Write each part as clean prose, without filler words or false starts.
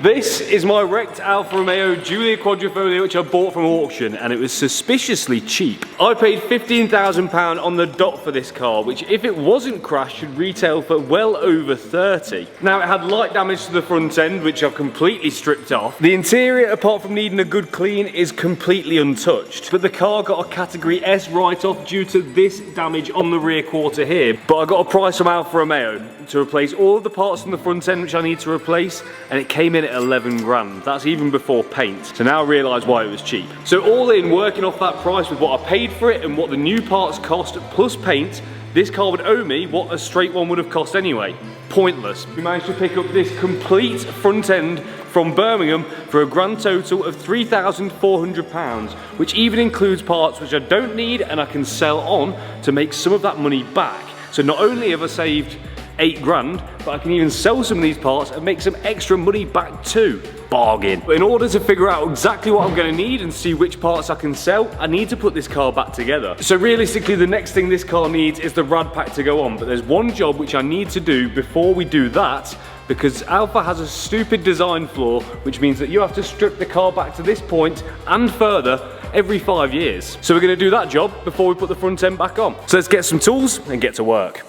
This is my wrecked Alfa Romeo Giulia Quadrifoglio which I bought from auction, and it was suspiciously cheap. I paid £15,000 on the dot for this car, which if it wasn't crashed should retail for well over 30. Now it had light damage to the front end which I've completely stripped off. The interior, apart from needing a good clean, is completely untouched. But the car got a category S write-off due to this damage on the rear quarter here. But I got a price from Alfa Romeo to replace all of the parts from the front end which I need to replace, and it came in at 11 grand. That's even before paint. So now I realise why it was cheap. So all in, working off that price with what I paid for it and what the new parts cost plus paint, this car would owe me what a straight one would have cost anyway. Pointless. We managed to pick up this complete front end from Birmingham for a grand total of £3,400, which even includes parts which I don't need and I can sell on to make some of that money back. So not only have I saved 8 grand, but I can even sell some of these parts and make some extra money back too. Bargain. But in order to figure out exactly what I'm going to need and see which parts I can sell, I need to put this car back together. So realistically, the next thing this car needs is the rad pack to go on, but there's one job which I need to do before we do that, because Alfa has a stupid design flaw, which means that you have to strip the car back to this point and further every 5 years. So we're going to do that job before we put the front end back on. So let's get some tools and get to work.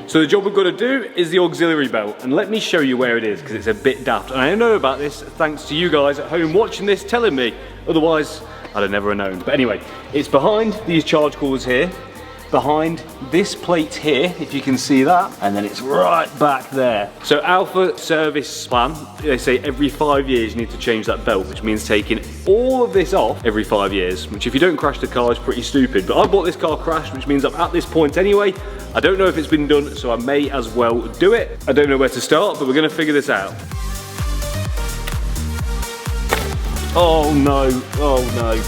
So the job we've got to do is the auxiliary belt, and let me show you where it is because it's a bit daft. And I know about this thanks to you guys at home watching this telling me, otherwise I'd have never known. But anyway, it's behind these charge coolers here, behind this plate here, if you can see that, and then it's right back there. So Alfa service plan, they say every 5 years you need to change that belt, which means taking all of this off every 5 years, which if you don't crash the car is pretty stupid. But I bought this car crashed, which means I'm at this point anyway. I don't know if it's been done, so I may as well do it. I don't know where to start, but we're gonna figure this out. Oh no, oh no.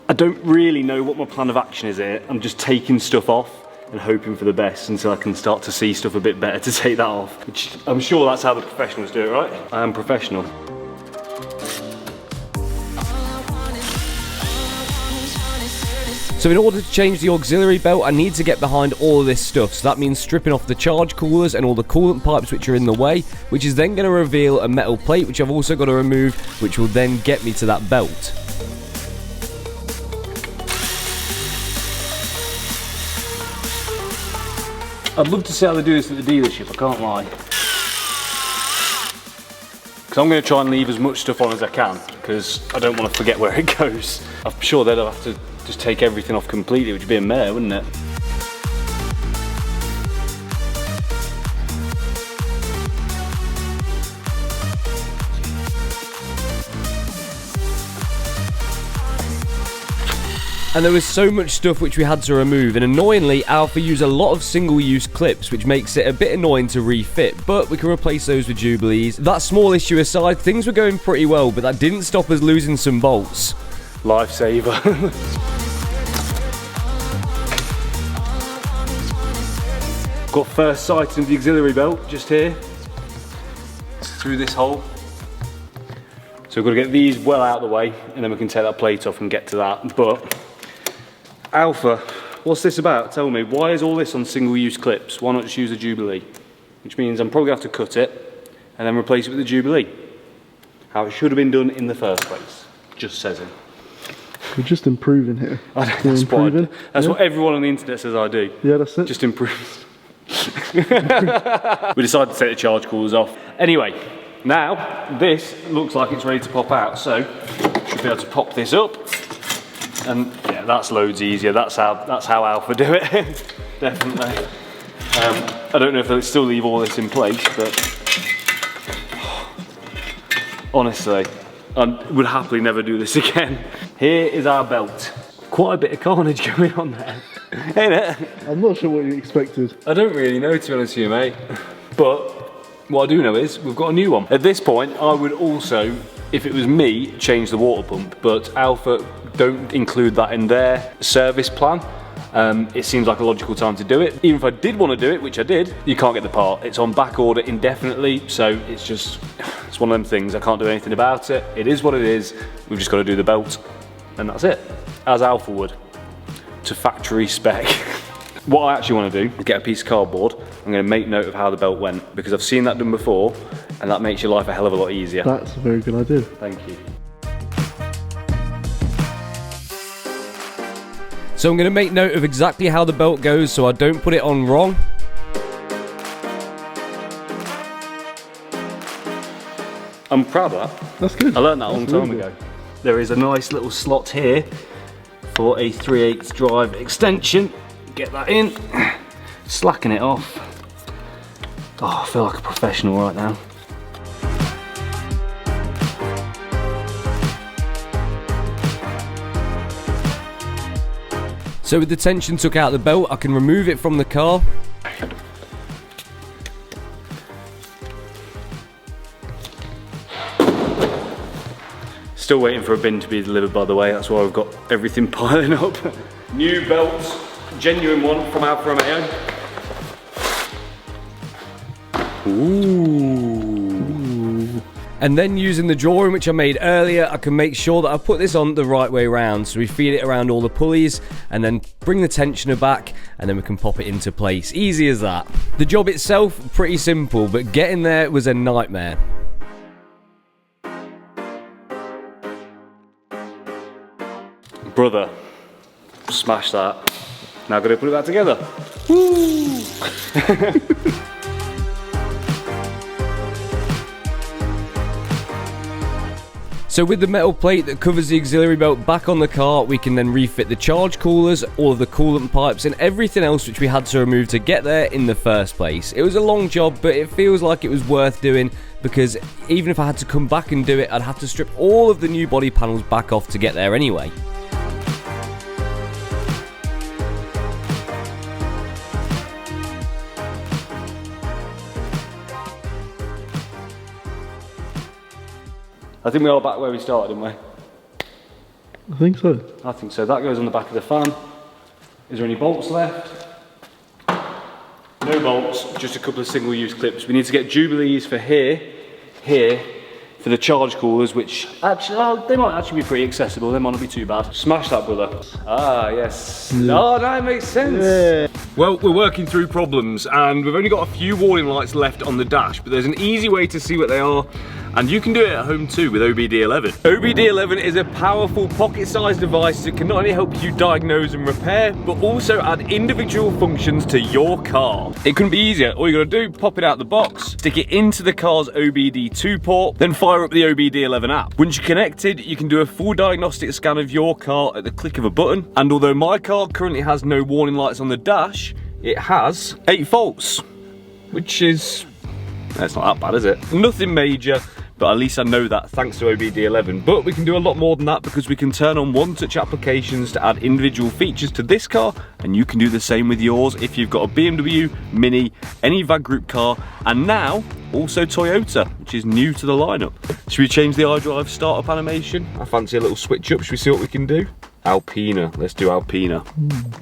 I don't really know what my plan of action is here. I'm just taking stuff off and hoping for the best until I can start to see stuff a bit better to take that off. Which I'm sure that's how the professionals do it, right? I am professional. So in order to change the auxiliary belt, I need to get behind all of this stuff. So that means stripping off the charge coolers and all the coolant pipes which are in the way, which is then going to reveal a metal plate, which I've also got to remove, which will then get me to that belt. I'd love to see how they do this at the dealership, I can't lie. Because I'm going to try and leave as much stuff on as I can, because I don't want to forget where it goes. I'm sure they'll have to just take everything off completely, which would be a mare, wouldn't it? And there was so much stuff which we had to remove, and annoyingly Alfa use a lot of single-use clips, which makes it a bit annoying to refit, but we can replace those with Jubilees. That small issue aside, things were going pretty well, but that didn't stop us losing some bolts. Lifesaver. Got first sight of the auxiliary belt just here, through this hole. So we've got to get these well out of the way, and then we can take that plate off and get to that. But Alfa, what's this about? Tell me, why is all this on single-use clips? Why not just use a Jubilee? Which means I'm probably going to have to cut it and then replace it with a Jubilee. How it should have been done in the first place, just says it. We're just improving here. That's what everyone on the internet says I do. Yeah, that's it. Just improve. We decided to take the charge coolers off. Anyway, now this looks like it's ready to pop out, so should be able to pop this up. And yeah, that's loads easier. That's how Alfa do it. Definitely. I don't know if they'll still leave all this in place, but honestly, I would happily never do this again. Here is our belt. Quite a bit of carnage going on there, ain't it? I'm not sure what you expected. I don't really know, to be honest with you, mate. But what I do know is we've got a new one. At this point, I would also, if it was me, change the water pump, but Alfa don't include that in their service plan. it seems like a logical time to do it. Even if I did want to do it, which I did, you can't get the part. It's on back order indefinitely, so it's one of them things. I can't do anything about it. It is what it is. We've just got to do the belt, and that's it. As Alfa would, to factory spec. What I actually want to do is get a piece of cardboard. I'm going to make note of how the belt went, because I've seen that done before, and that makes your life a hell of a lot easier. That's a very good idea. Thank you. So I'm going to make note of exactly how the belt goes so I don't put it on wrong. I'm proud of that. That's good. I learned that a long That's time really ago. There is a nice little slot here for a 3/8 drive extension. Get that in, slacken it off. Oh, I feel like a professional right now. So with the tension took out of the belt, I can remove it from the car. Still waiting for a bin to be delivered, by the way. That's why we've got everything piling up. New belts, genuine one from Alfa Romeo. Ooh. And then using the drawing which I made earlier, I can make sure that I put this on the right way around. So we feed it around all the pulleys and then bring the tensioner back, and then we can pop it into place. Easy as that. The job itself, pretty simple, but getting there was a nightmare. Brother, smash that. Now gotta put it back together. Woo! So with the metal plate that covers the auxiliary belt back on the car, we can then refit the charge coolers, all of the coolant pipes and everything else which we had to remove to get there in the first place. It was a long job, but it feels like it was worth doing, because even if I had to come back and do it, I'd have to strip all of the new body panels back off to get there anyway. I think we are back where we started, didn't we? I think so. I think so. That goes on the back of the fan. Is there any bolts left? No bolts, just a couple of single-use clips. We need to get Jubilees for here, for the charge coolers, which actually, they might actually be pretty accessible. They might not be too bad. Smash that, brother. Ah, yes. Oh, that makes sense. Yeah. Well, we're working through problems, and we've only got a few warning lights left on the dash, but there's an easy way to see what they are. And you can do it at home too with OBD11. OBD11 is a powerful pocket-sized device that can not only help you diagnose and repair, but also add individual functions to your car. It couldn't be easier. All you gotta do, pop it out the box, stick it into the car's OBD2 port, then fire up the OBD11 app. Once you're connected, you can do a full diagnostic scan of your car at the click of a button. And although my car currently has no warning lights on the dash, it has 8 faults, which is, that's not that bad, is it? Nothing major, but at least I know that thanks to OBD11. But we can do a lot more than that, because we can turn on one-touch applications to add individual features to this car, and you can do the same with yours if you've got a BMW, Mini, any VAG Group car, and now also Toyota, which is new to the lineup. Should we change the iDrive startup animation? I fancy a little switch up. Should we see what we can do? Alpina, let's do Alpina.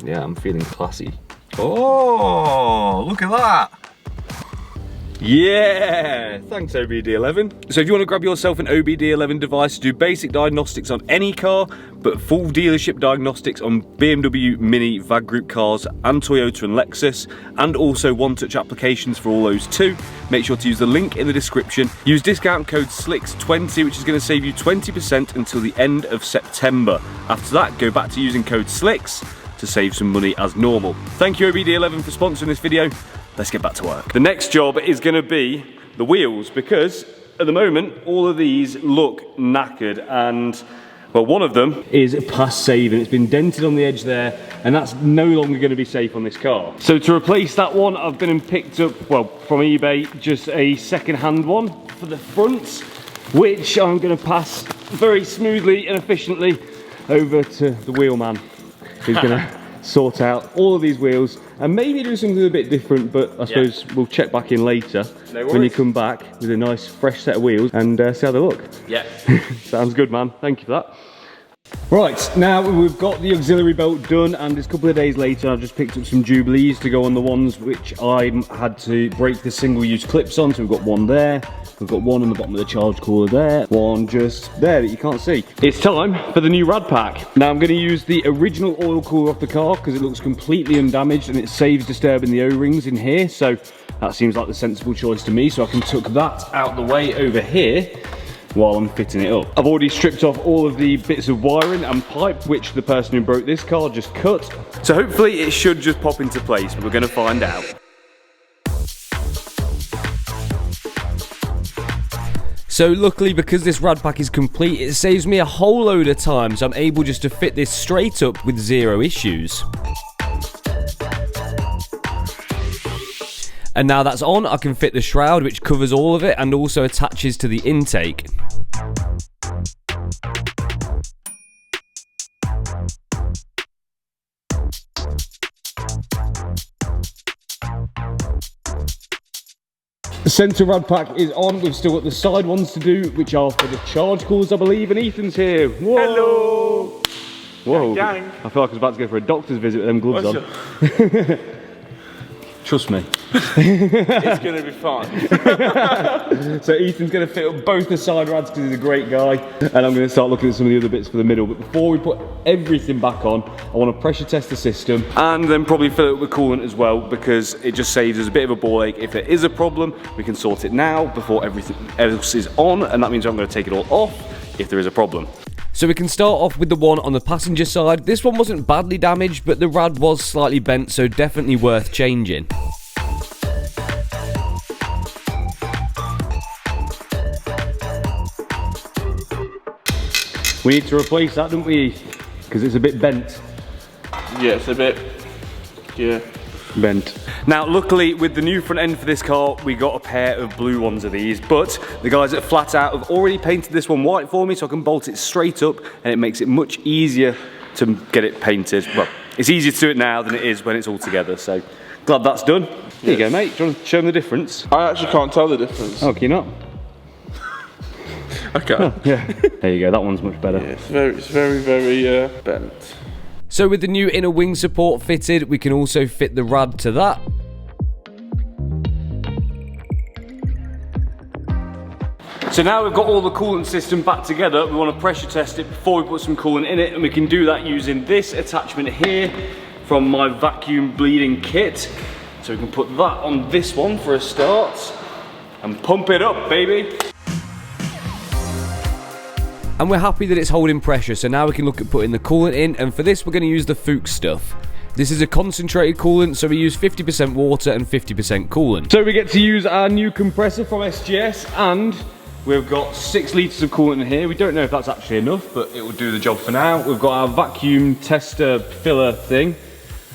Yeah, I'm feeling classy. Oh, look at that. Yeah, thanks OBD11. So if you want to grab yourself an OBD11 device to do basic diagnostics on any car, but full dealership diagnostics on BMW, Mini, VAG Group cars and Toyota and Lexus, and also one-touch applications for all those too, make sure to use the link in the description. Use discount code SLIX20, which is going to save you 20% until the end of September. After that, go back to using code SLIX to save some money as normal. Thank you OBD11 for sponsoring this video. Let's get back to work. The next job is going to be the wheels, because at the moment all of these look knackered, and well, one of them is past saving. It's been dented on the edge there, and that's no longer going to be safe on this car. So to replace that one, I've been and picked up, well, from eBay, just a second-hand one for the fronts, which I'm going to pass very smoothly and efficiently over to the wheelman, who's going to sort out all of these wheels and maybe do something a bit different, but I suppose we'll check back in later when you come back with a nice fresh set of wheels and see how they look. Yeah. Sounds good, man. Thank you for that. Right, now we've got the auxiliary belt done, and it's a couple of days later I've just picked up some Jubilees to go on the ones which I had to break the single-use clips on. So we've got one there, we've got one on the bottom of the charge cooler there, one just there that you can't see. It's time for the new rad pack. Now I'm going to use the original oil cooler off the car because it looks completely undamaged and it saves disturbing the O-rings in here, so that seems like the sensible choice to me. So I can tuck that out the way over here while I'm fitting it up. I've already stripped off all of the bits of wiring and pipe which the person who broke this car just cut. So hopefully it should just pop into place, but we're going to find out. So luckily, because this rad pack is complete, it saves me a whole load of time, so I'm able just to fit this straight up with zero issues. And now that's on, I can fit the shroud which covers all of it and also attaches to the intake. The centre rad pack is on. We've still got the side ones to do, which are for the charge coolers, I believe, and Ethan's here. Whoa. Hello! Whoa. Gang. I feel like I was about to go for a doctor's visit with them gloves on. Trust me. It's going to be fun. So Ethan's going to fit up both the side rads because he's a great guy, and I'm going to start looking at some of the other bits for the middle. But before we put everything back on, I want to pressure test the system and then probably fill it up with coolant as well, because it just saves us a bit of a ball ache. If there is a problem, we can sort it now before everything else is on, and that means I'm going to take it all off if there is a problem. So we can start off with the one on the passenger side. This one wasn't badly damaged, but the rad was slightly bent, so definitely worth changing. We need to replace that, don't we? Because it's a bit bent. Yeah, it's a bit, yeah. Bent. Now, luckily, with the new front end for this car, we got a pair of blue ones of these, but the guys at Flat Out have already painted this one white for me, so I can bolt it straight up, and it makes it much easier to get it painted. Well, it's easier to do it now than it is when it's all together, so glad that's done. There you go, mate. Do you want to show them the difference? I actually can't tell the difference. Oh, can you not? Okay. Oh, yeah. There you go, that one's much better. Yeah, it's very bent. So with the new inner wing support fitted, we can also fit the rad to that. So now we've got all the coolant system back together, we want to pressure test it before we put some coolant in it, and we can do that using this attachment here from my vacuum bleeding kit. So we can put that on this one for a start and pump it up, baby. And we're happy that it's holding pressure, so now we can look at putting the coolant in, and for this we're going to use the Fuchs stuff. This is a concentrated coolant, so we use 50% water and 50% coolant. So we get to use our new compressor from SGS, and we've got 6 litres of coolant in here. We don't know if that's actually enough, but it will do the job for now. We've got our vacuum tester filler thing.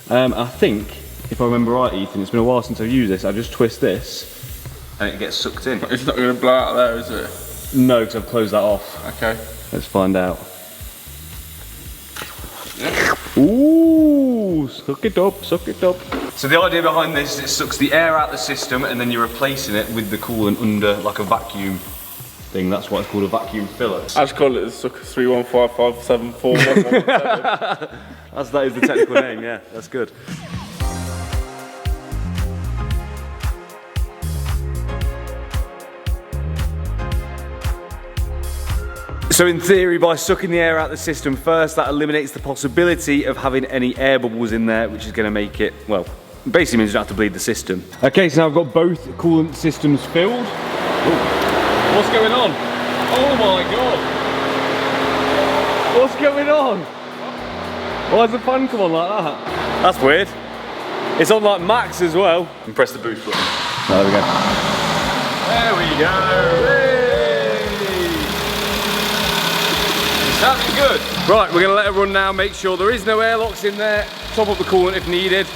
I think, if I remember right, Ethan, it's been a while since I've used this. I just twist this, and it gets sucked in. It's not going to blow out there, is it? No, because I've closed that off. Okay. Let's find out. Ooh, suck it up, suck it up. So the idea behind this is it sucks the air out the system, and then you're replacing it with the coolant under like a vacuum thing. That's why it's called a vacuum filler. I just call it the sucker 315574117. That is the technical name, yeah, that's good. So in theory, by sucking the air out of the system first, that eliminates the possibility of having any air bubbles in there, which is going to make it, well, basically means you don't have to bleed the system. Okay, so now I've got both coolant systems filled. Ooh. What's going on? Oh my God! What's going on? Why does the fan come on like that? That's weird. It's on like max as well. And press the boost button. There we go. There we go. Hey. Sounding good. Right, we're going to let it run now, make sure there is no airlocks in there, top up the coolant if needed.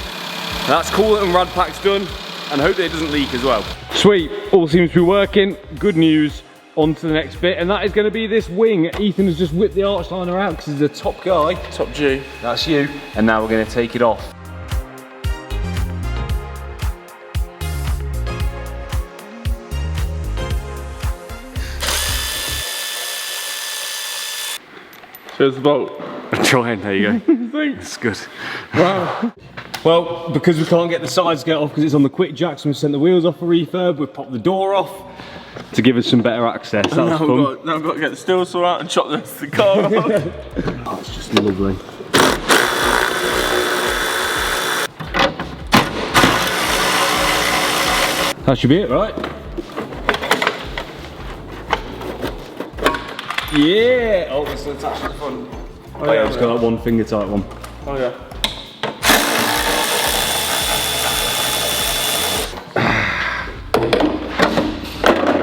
That's coolant and rad pack's done, and hope that it doesn't leak as well. Sweet, all seems to be working. Good news, on to the next bit, and that is going to be this wing. Ethan has just whipped the arch liner out because he's the top guy. Top G. That's you. And now we're going to take it off. Here's the bolt. Try and there you go. Thanks. Good. Wow. Well, because we can't get the sides get off because it's on the quick jacks, we've sent the wheels off for refurb, we've popped the door off to give us some better access. That was fun. Now I've got to get the steel saw out and chop the car off. Oh, it's just lovely. That should be it, right? Yeah! Oh, it's attached to the front. Oh yeah, it's got that one finger tight one. Oh yeah.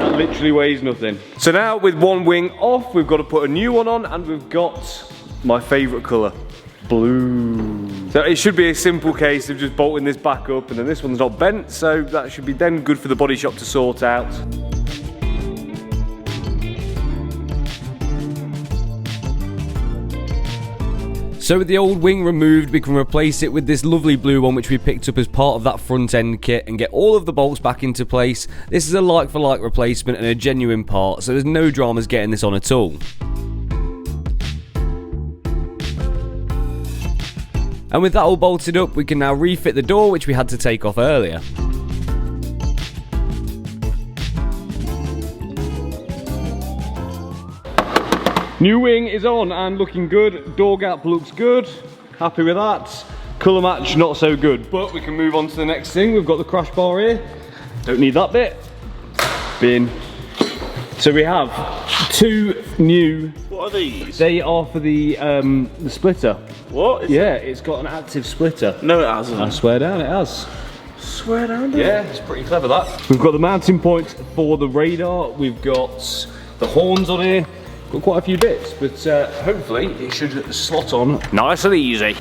That literally weighs nothing. So now with one wing off, we've got to put a new one on, and we've got my favourite colour, blue. So it should be a simple case of just bolting this back up, and then this one's not bent, so that should be then good for the body shop to sort out. So with the old wing removed, we can replace it with this lovely blue one which we picked up as part of that front end kit and get all of the bolts back into place. This is a like for like replacement and a genuine part, so there's no dramas getting this on at all. And with that all bolted up, we can now refit the door which we had to take off earlier. New wing is on and looking good. Door gap looks good. Happy with that. Colour match not so good, but we can move on to the next thing. We've got the crash bar here. Don't need that bit. Bin. So we have two new. What are these? They are for the splitter. What? Yeah, it's got an active splitter. No, it hasn't. I swear down, it has. Swear down. Yeah, it's pretty clever that. We've got the mounting points for the radar. We've got the horns on here. Got quite a few bits, but hopefully it should slot on nice and easy.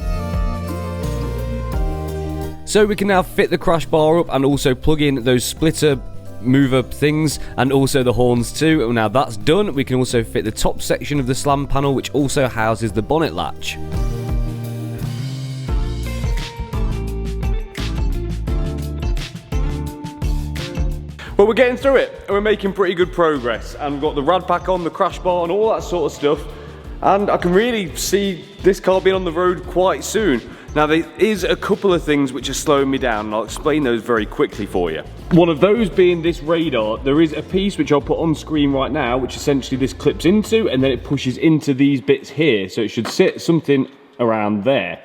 So we can now fit the crash bar up and also plug in those splitter mover things and also the horns too. And now that's done, we can also fit the top section of the slam panel which also houses the bonnet latch. But we're getting through it, and we're making pretty good progress. And we've got the rad pack on, the crash bar, and all that sort of stuff. And I can really see this car being on the road quite soon. Now, there is a couple of things which are slowing me down, and I'll explain those very quickly for you. One of those being this radar. There is a piece which I'll put on screen right now, which essentially this clips into, and then it pushes into these bits here. So it should sit something around there.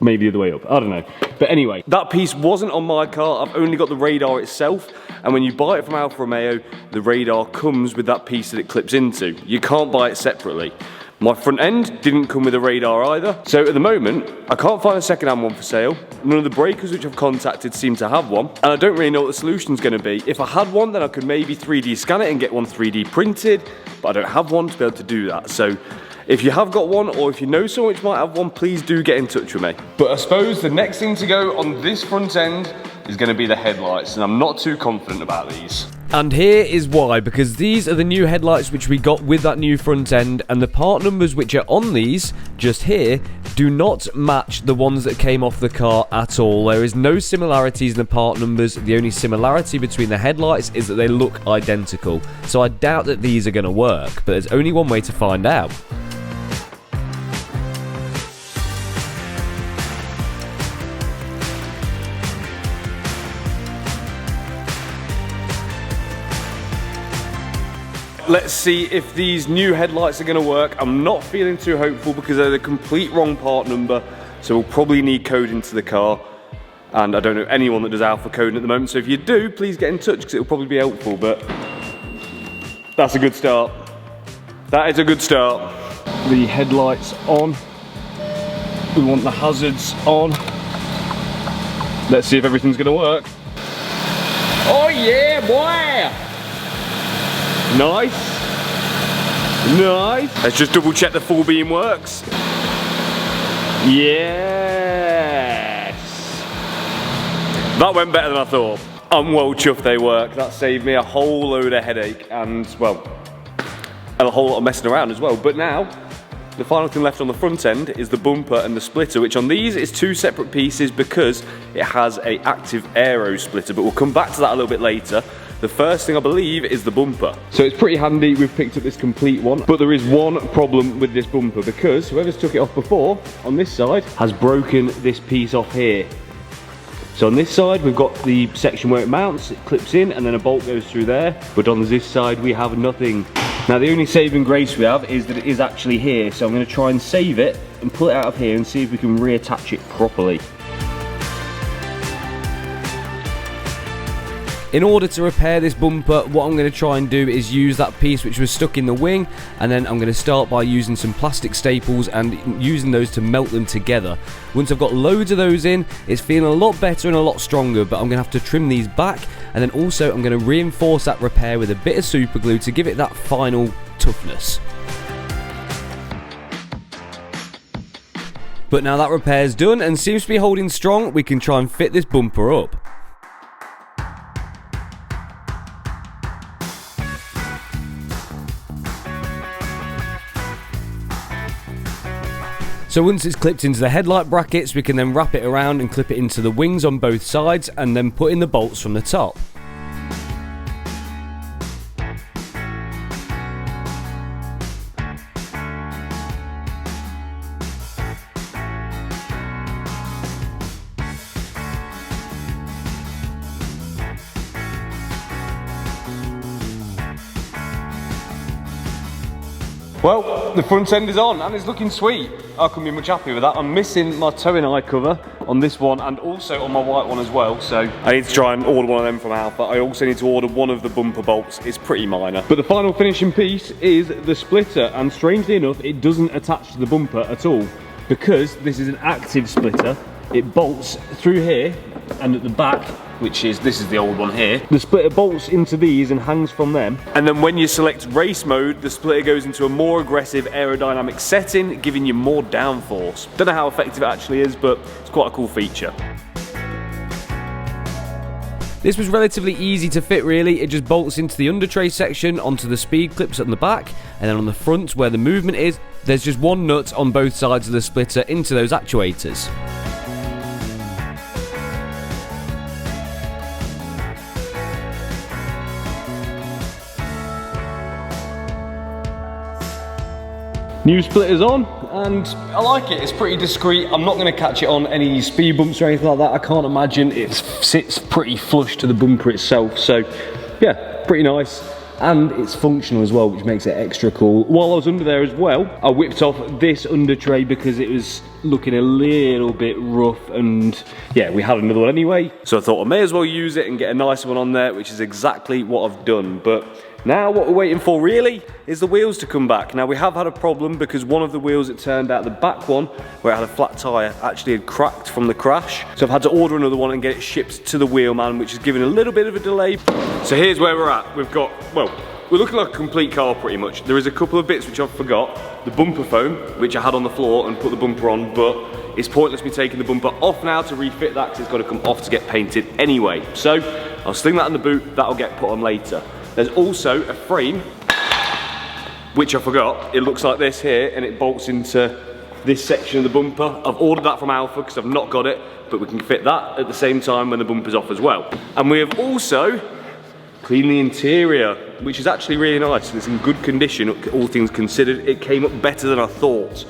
Maybe the other way up, I don't know. But anyway, that piece wasn't on my car. I've only got the radar itself, and when you buy it from Alfa Romeo, the radar comes with that piece that it clips into. You can't buy it separately. My front end didn't come with a radar either. So at the moment, I can't find a second-hand one for sale. None of the breakers which I've contacted seem to have one, and I don't really know what the solution's gonna be. If I had one, then I could maybe 3D scan it and get one 3D printed, but I don't have one to be able to do that. So if you have got one, or if you know someone which might have one, please do get in touch with me. But I suppose the next thing to go on this front end is going to be the headlights, and I'm not too confident about these. And here is why, because these are the new headlights which we got with that new front end, and the part numbers which are on these, just here, do not match the ones that came off the car at all. There is no similarities in the part numbers. The only similarity between the headlights is that they look identical. So I doubt that these are going to work, but there's only one way to find out. Let's see if these new headlights are going to work. I'm not feeling too hopeful because they're the complete wrong part number, so we'll probably need coding to the car, and I don't know anyone that does Alfa coding at the moment, so if you do, please get in touch because it'll probably be helpful. But that's a good start. That is a good start. The headlights on. We want the hazards on. Let's see if everything's going to work. Oh yeah, boy! Nice. Nice. Let's just double check the full beam works. Yes. That went better than I thought. I'm well chuffed they work. That saved me a whole load of headache and, well, a whole lot of messing around as well. But now, the final thing left on the front end is the bumper and the splitter, which on these is two separate pieces because it has an active aero splitter, but we'll come back to that a little bit later. The first thing I believe is the bumper. So it's pretty handy we've picked up this complete one, but there is one problem with this bumper because whoever's took it off before on this side has broken this piece off here. So on this side we've got the section where it mounts, it clips in and then a bolt goes through there, but on this side we have nothing. Now the only saving grace we have is that it is actually here, so I'm going to try and save it and pull it out of here and see if we can reattach it properly. In order to repair this bumper, what I'm going to try and do is use that piece which was stuck in the wing, and then I'm going to start by using some plastic staples and using those to melt them together. Once I've got loads of those in, it's feeling a lot better and a lot stronger, but I'm going to have to trim these back, and then also I'm going to reinforce that repair with a bit of super glue to give it that final toughness. But now that repair's done and seems to be holding strong, we can try and fit this bumper up. So once it's clipped into the headlight brackets, we can then wrap it around and clip it into the wings on both sides and then put in the bolts from the top. Well, the front end is on and it's looking sweet. I couldn't be much happier with that. I'm missing my towing eye cover on this one and also on my white one as well, so I need to try and order one of them from Alfa. I also need to order one of the bumper bolts. It's pretty minor. But the final finishing piece is the splitter, and strangely enough it doesn't attach to the bumper at all because this is an active splitter. It bolts through here and at the back, this is the old one here. The splitter bolts into these and hangs from them. And then when you select race mode, the splitter goes into a more aggressive aerodynamic setting, giving you more downforce. Don't know how effective it actually is, but it's quite a cool feature. This was relatively easy to fit really. It just bolts into the under tray section onto the speed clips on the back, and then on the front where the movement is, there's just one nut on both sides of the splitter into those actuators. New splitter's on, and I like it. It's pretty discreet. I'm not going to catch it on any speed bumps or anything like that. I can't imagine. It sits pretty flush to the bumper itself, so yeah, pretty nice. And it's functional as well, which makes it extra cool. While I was under there as well, I whipped off this under tray because it was looking a little bit rough, and yeah, we had another one anyway. So I thought I may as well use it and get a nice one on there, which is exactly what I've done. But now what we're waiting for really is the wheels to come back. Now we have had a problem because one of the wheels, it turned out the back one, where it had a flat tyre, actually had cracked from the crash. So I've had to order another one and get it shipped to the wheelman, which is giving a little bit of a delay. So here's where we're at. We've got, well, we're looking like a complete car pretty much. There is a couple of bits which I forgot. The bumper foam, which I had on the floor and put the bumper on, but it's pointless me taking the bumper off now to refit that because it's got to come off to get painted anyway. So I'll sling that in the boot, that'll get put on later. There's also a frame, which I forgot. It looks like this here, and it bolts into this section of the bumper. I've ordered that from Alfa because I've not got it, but we can fit that at the same time when the bumper's off as well. And we have also cleaned the interior, which is actually really nice. It's in good condition, all things considered. It came up better than I thought.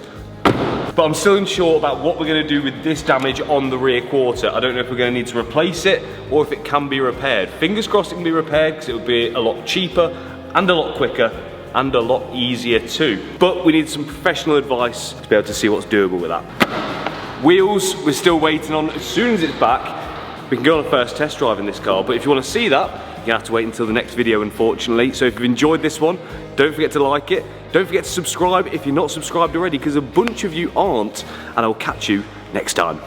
But I'm still unsure about what we're going to do with this damage on the rear quarter. I don't know if we're going to need to replace it or if it can be repaired. Fingers crossed it can be repaired because it would be a lot cheaper and a lot quicker and a lot easier too. But we need some professional advice to be able to see what's doable with that. Wheels, we're still waiting on. As soon as it's back, we can go on a first test drive in this car. But if you want to see that, you're going to have to wait until the next video, unfortunately. So if you've enjoyed this one, don't forget to like it. Don't forget to subscribe if you're not subscribed already, because a bunch of you aren't, and I'll catch you next time.